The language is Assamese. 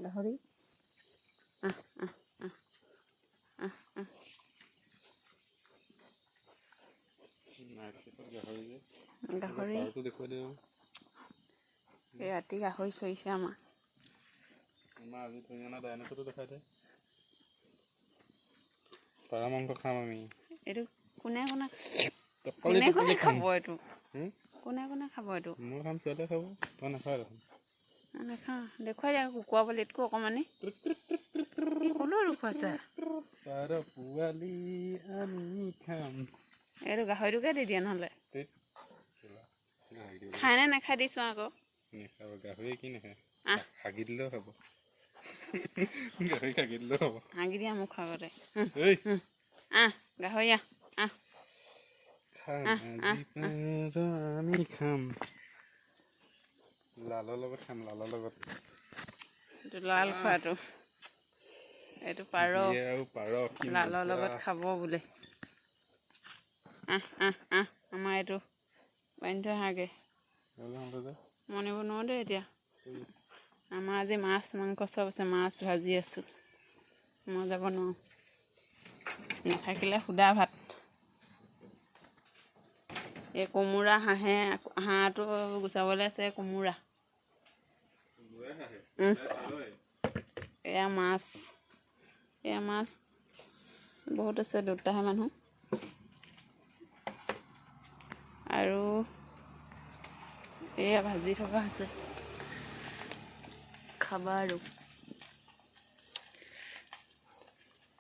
গাহৰি গাহৰি ৰাতি গাহৰি চৰিছে আমাৰ আজি ধুনীয়া ডাইনোচৰটো দেখাই দে পাৰ মাংস খাম আমি এইটো কোনে কোনে খাব এইটো কোনে খাব এইটো মই খাম ছোৱালীয়ে খাব তই নাখাৱ দেখোন নাখাওঁ দেখুৱাই দিয়া কুকুৰা পোৱালিতকৈ অকণমানি ক'লৈ দেখুৱাইছা পাৰ পোৱালি আমি খাম এইটো গাহৰিটোকে দি দিয়া নহ'লে খাই নে নাখাই দিছোঁ আকৌ নাখাব গাহৰি কি নাখায় হাগি দিলেও খাব গাহৰি হাগি দিলেও খাব হাগি দিয়া মোক আগতে গাহৰি আমি খাম লালৰ লগত খাম লালৰ লগত এইটো লাল খোৱাটো এইটো পাৰ লালৰ লগত খাব বোলে আমাৰ এইটো বান্ধি থৈ হাগে মনিব নোৱাৰো দেই এতিয়া আমাৰ আজি মাছ মাংস চব আছে মাছ ভাজি আছোঁ মই যাব নোৱাৰোঁ নাথাকিলে সুদা ভাত এই কোমোৰা হাঁহটো গুচাবলৈ আছে কোমোৰা এয়া মাছ বহুত আছে দুটাহে মানুহ আৰু এয়া ভাজি থকা আছে খাবা আৰু